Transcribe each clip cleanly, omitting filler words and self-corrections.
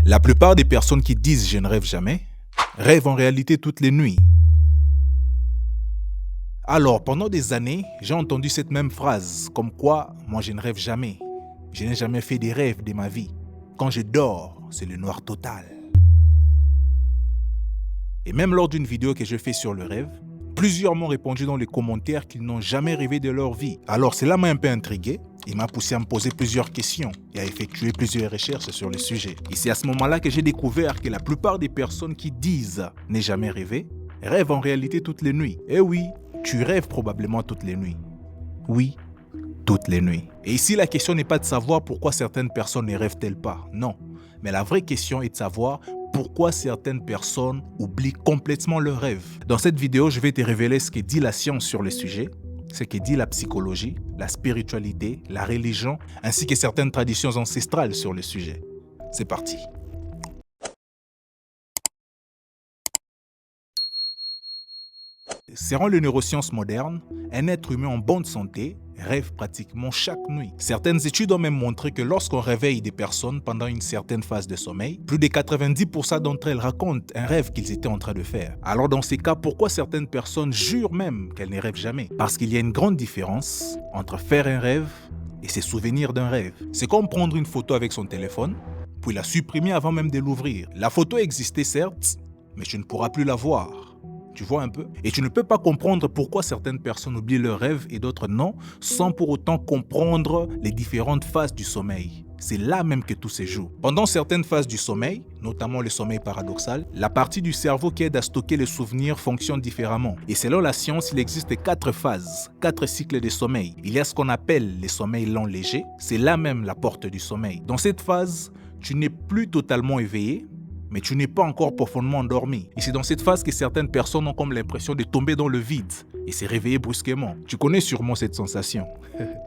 La plupart des personnes qui disent « je ne rêve jamais » rêvent en réalité toutes les nuits. Alors, pendant des années, j'ai entendu cette même phrase, comme quoi « moi je ne rêve jamais, je n'ai jamais fait des rêves de ma vie. Quand je dors, c'est le noir total. » Et même lors d'une vidéo que je fais sur le rêve, plusieurs m'ont répondu dans les commentaires qu'ils n'ont jamais rêvé de leur vie. Alors cela m'a un peu intrigué, il m'a poussé à me poser plusieurs questions et à effectuer plusieurs recherches sur le sujet. Et c'est à ce moment-là que j'ai découvert que la plupart des personnes qui disent « n'ai jamais rêvé » rêvent en réalité toutes les nuits. Et oui, tu rêves probablement toutes les nuits. Oui, toutes les nuits. Et ici, la question n'est pas de savoir pourquoi certaines personnes ne rêvent-elles pas. Non. Mais la vraie question est de savoir pourquoi certaines personnes oublient complètement leurs rêves. Dans cette vidéo, je vais te révéler ce que dit la science sur le sujet, ce que dit la psychologie, la spiritualité, la religion, ainsi que certaines traditions ancestrales sur le sujet. C'est parti. Selon les neurosciences modernes, un être humain en bonne santé rêve pratiquement chaque nuit. Certaines études ont même montré que lorsqu'on réveille des personnes pendant une certaine phase de sommeil, plus de 90% d'entre elles racontent un rêve qu'ils étaient en train de faire. Alors dans ces cas, pourquoi certaines personnes jurent même qu'elles ne rêvent jamais? Parce qu'il y a une grande différence entre faire un rêve et se souvenir d'un rêve. C'est comme prendre une photo avec son téléphone, puis la supprimer avant même de l'ouvrir. La photo existait certes, mais tu ne pourras plus la voir. Tu vois un peu? Et tu ne peux pas comprendre pourquoi certaines personnes oublient leurs rêves et d'autres non, sans pour autant comprendre les différentes phases du sommeil. C'est là même que tout se joue. Pendant certaines phases du sommeil, notamment le sommeil paradoxal, la partie du cerveau qui aide à stocker les souvenirs fonctionne différemment. Et selon la science, il existe 4 phases, 4 cycles de sommeil. Il y a ce qu'on appelle les sommeils lents légers. C'est là même la porte du sommeil. Dans cette phase, tu n'es plus totalement éveillé, mais tu n'es pas encore profondément endormi. Et c'est dans cette phase que certaines personnes ont comme l'impression de tomber dans le vide et se réveiller brusquement. Tu connais sûrement cette sensation.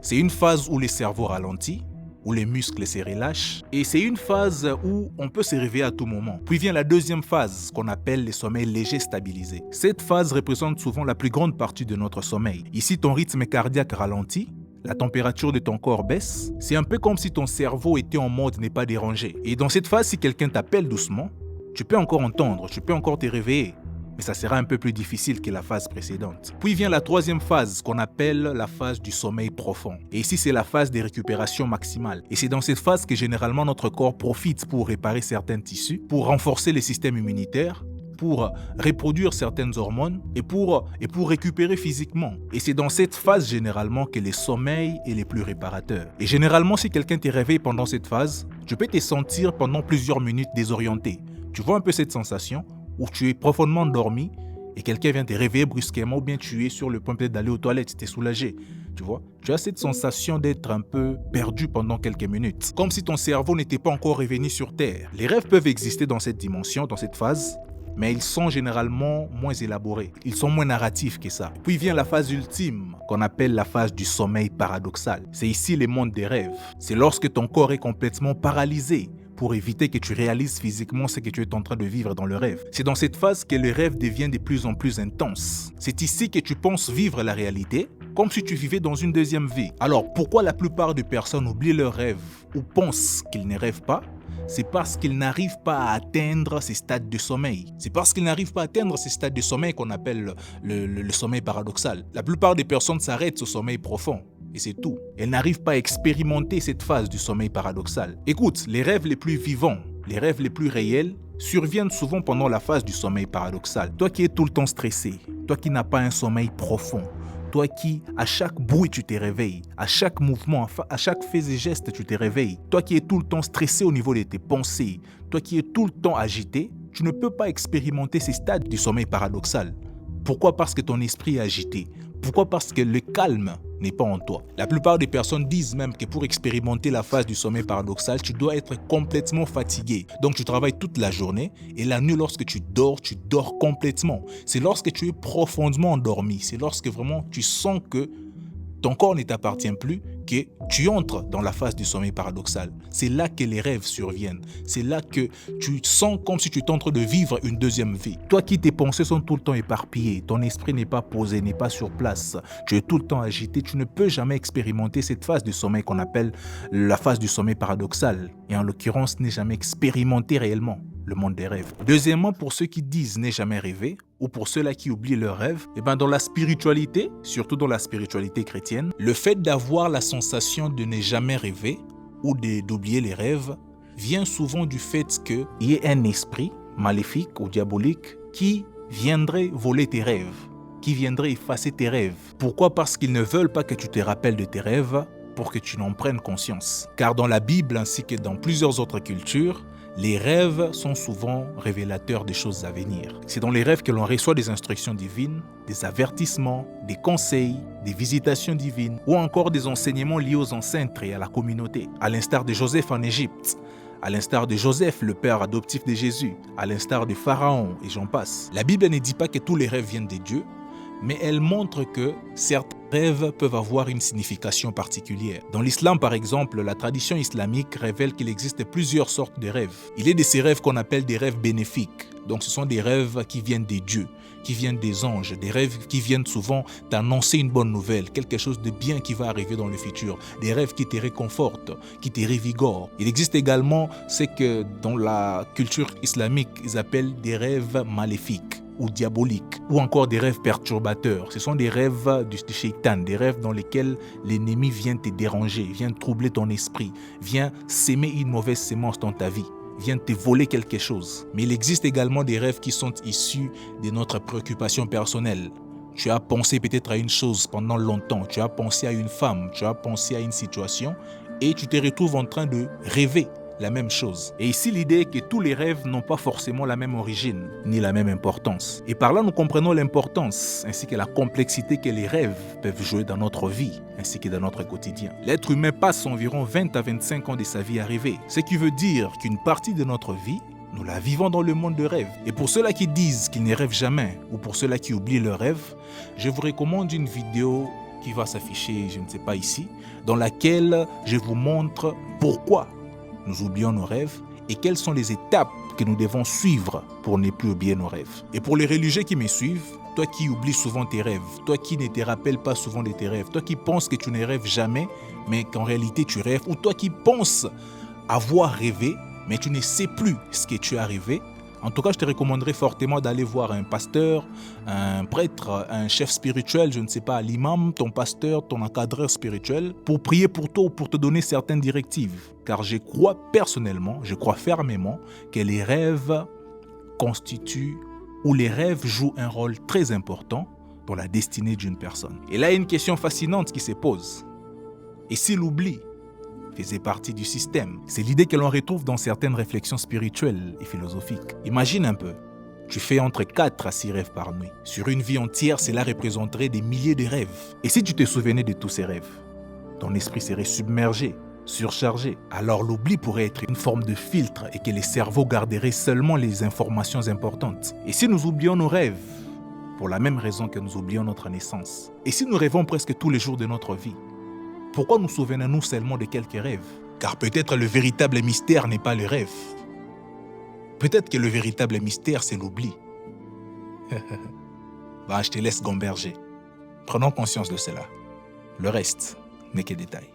C'est une phase où le cerveau ralentit, où les muscles se relâchent, et c'est une phase où on peut se réveiller à tout moment. Puis vient la deuxième phase, qu'on appelle le sommeil léger stabilisé. Cette phase représente souvent la plus grande partie de notre sommeil. Ici, ton rythme cardiaque ralentit, la température de ton corps baisse, c'est un peu comme si ton cerveau était en mode n'est pas dérangé. Et dans cette phase, si quelqu'un t'appelle doucement, tu peux encore entendre, tu peux encore te réveiller, mais ça sera un peu plus difficile que la phase précédente. Puis vient la troisième phase, qu'on appelle la phase du sommeil profond. Et ici, c'est la phase de récupération maximale. Et c'est dans cette phase que généralement notre corps profite pour réparer certains tissus, pour renforcer le système immunitaire, pour reproduire certaines hormones et pour récupérer physiquement. Et c'est dans cette phase généralement que le sommeil est le plus réparateur. Et généralement, si quelqu'un te réveille pendant cette phase, tu peux te sentir pendant plusieurs minutes désorienté. Tu vois un peu cette sensation où tu es profondément endormi et quelqu'un vient te réveiller brusquement ou bien tu es sur le point peut-être d'aller aux toilettes, tu es soulagé. Tu vois, tu as cette sensation d'être un peu perdu pendant quelques minutes, comme si ton cerveau n'était pas encore revenu sur Terre. Les rêves peuvent exister dans cette dimension, dans cette phase, mais ils sont généralement moins élaborés. Ils sont moins narratifs que ça. Puis vient la phase ultime, qu'on appelle la phase du sommeil paradoxal. C'est ici le monde des rêves. C'est lorsque ton corps est complètement paralysé pour éviter que tu réalises physiquement ce que tu es en train de vivre dans le rêve. C'est dans cette phase que le rêve devient de plus en plus intense. C'est ici que tu penses vivre la réalité, comme si tu vivais dans une deuxième vie. Alors, pourquoi la plupart des personnes oublient leurs rêves ou pensent qu'ils ne rêvent pas? C'est parce qu'ils n'arrivent pas à atteindre ces stades de sommeil. C'est parce qu'ils n'arrivent pas à atteindre ces stades de sommeil qu'on appelle le sommeil paradoxal. La plupart des personnes s'arrêtent au sommeil profond. Et c'est tout. Elles n'arrivent pas à expérimenter cette phase du sommeil paradoxal. Écoute, les rêves les plus vivants, les rêves les plus réels, surviennent souvent pendant la phase du sommeil paradoxal. Toi qui es tout le temps stressé, toi qui n'as pas un sommeil profond, toi qui, à chaque bruit, tu te réveilles, à chaque mouvement, à chaque fait et geste, tu te réveilles, toi qui es tout le temps stressé au niveau de tes pensées, toi qui es tout le temps agité, tu ne peux pas expérimenter ces stades du sommeil paradoxal. Pourquoi? Parce que ton esprit est agité. Pourquoi? Parce que le calme n'est pas en toi. La plupart des personnes disent même que pour expérimenter la phase du sommeil paradoxal, tu dois être complètement fatigué. Donc tu travailles toute la journée et la nuit, lorsque tu dors complètement. C'est lorsque tu es profondément endormi. C'est lorsque vraiment tu sens que ton corps ne t'appartient plus, que tu entres dans la phase du sommeil paradoxal. C'est là que les rêves surviennent. C'est là que tu sens comme si tu étais en train de vivre une deuxième vie. Toi qui tes pensées sont tout le temps éparpillées, ton esprit n'est pas posé, n'est pas sur place, tu es tout le temps agité, tu ne peux jamais expérimenter cette phase du sommeil qu'on appelle la phase du sommeil paradoxal. Et en l'occurrence, n'est jamais expérimenté réellement le monde des rêves. Deuxièmement, pour ceux qui disent n'est jamais rêvé, ou pour ceux-là qui oublient leurs rêves, dans la spiritualité, surtout dans la spiritualité chrétienne, le fait d'avoir la sensation de ne jamais rêver ou d'oublier les rêves vient souvent du fait qu'il y ait un esprit maléfique ou diabolique qui viendrait voler tes rêves, qui viendrait effacer tes rêves. Pourquoi? Parce qu'ils ne veulent pas que tu te rappelles de tes rêves pour que tu n'en prennes conscience. Car dans la Bible ainsi que dans plusieurs autres cultures, les rêves sont souvent révélateurs des choses à venir. C'est dans les rêves que l'on reçoit des instructions divines, des avertissements, des conseils, des visitations divines ou encore des enseignements liés aux ancêtres et à la communauté. À l'instar de Joseph en Égypte, à l'instar de Joseph, le père adoptif de Jésus, à l'instar de Pharaon et j'en passe. La Bible ne dit pas que tous les rêves viennent de Dieu, mais elle montre que certains rêves peuvent avoir une signification particulière. Dans l'islam, par exemple, la tradition islamique révèle qu'il existe plusieurs sortes de rêves. Il est de ces rêves qu'on appelle des rêves bénéfiques. Donc ce sont des rêves qui viennent des dieux, qui viennent des anges, des rêves qui viennent souvent t'annoncer une bonne nouvelle, quelque chose de bien qui va arriver dans le futur, des rêves qui te réconfortent, qui te revigorent. Il existe également ce que dans la culture islamique, ils appellent des rêves maléfiques ou diaboliques, ou encore des rêves perturbateurs. Ce sont des rêves du shaitan, des rêves dans lesquels l'ennemi vient te déranger, vient troubler ton esprit, vient s'aimer une mauvaise sémence dans ta vie, vient te voler quelque chose. Mais il existe également des rêves qui sont issus de notre préoccupation personnelle. Tu as pensé peut-être à une chose pendant longtemps, tu as pensé à une femme, tu as pensé à une situation et tu te retrouves en train de rêver la même chose. Et ici, l'idée est que tous les rêves n'ont pas forcément la même origine, ni la même importance. Et par là, nous comprenons l'importance, ainsi que la complexité que les rêves peuvent jouer dans notre vie, ainsi que dans notre quotidien. L'être humain passe environ 20 à 25 ans de sa vie à rêver, ce qui veut dire qu'une partie de notre vie, nous la vivons dans le monde de rêve. Et pour ceux-là qui disent qu'ils ne rêvent jamais, ou pour ceux-là qui oublient leurs rêves, je vous recommande une vidéo qui va s'afficher, je ne sais pas ici, dans laquelle je vous montre pourquoi nous oublions nos rêves et quelles sont les étapes que nous devons suivre pour ne plus oublier nos rêves. Et pour les religieux qui me suivent, toi qui oublies souvent tes rêves, toi qui ne te rappelles pas souvent de tes rêves, toi qui penses que tu ne rêves jamais, mais qu'en réalité tu rêves, ou toi qui penses avoir rêvé, mais tu ne sais plus ce que tu as rêvé, en tout cas, je te recommanderais fortement d'aller voir un pasteur, un prêtre, un chef spirituel, je ne sais pas, l'imam, ton pasteur, ton encadreur spirituel, pour prier pour toi ou pour te donner certaines directives. Car je crois personnellement, je crois fermement que les rêves constituent ou les rêves jouent un rôle très important dans la destinée d'une personne. Et là, il y a une question fascinante qui se pose. Et si l'oubli faisait partie du système? C'est l'idée que l'on retrouve dans certaines réflexions spirituelles et philosophiques. Imagine un peu, tu fais entre 4 à 6 rêves par nuit. Sur une vie entière, cela représenterait des milliers de rêves. Et si tu te souvenais de tous ces rêves, ton esprit serait submergé, surchargé. Alors l'oubli pourrait être une forme de filtre et que le cerveau garderait seulement les informations importantes. Et si nous oublions nos rêves, pour la même raison que nous oublions notre naissance, et si nous rêvons presque tous les jours de notre vie, pourquoi nous souvenons-nous seulement de quelques rêves? Car peut-être le véritable mystère n'est pas le rêve. Peut-être que le véritable mystère, c'est l'oubli. Je te laisse gamberger. Prenons conscience de cela. Le reste n'est que détail.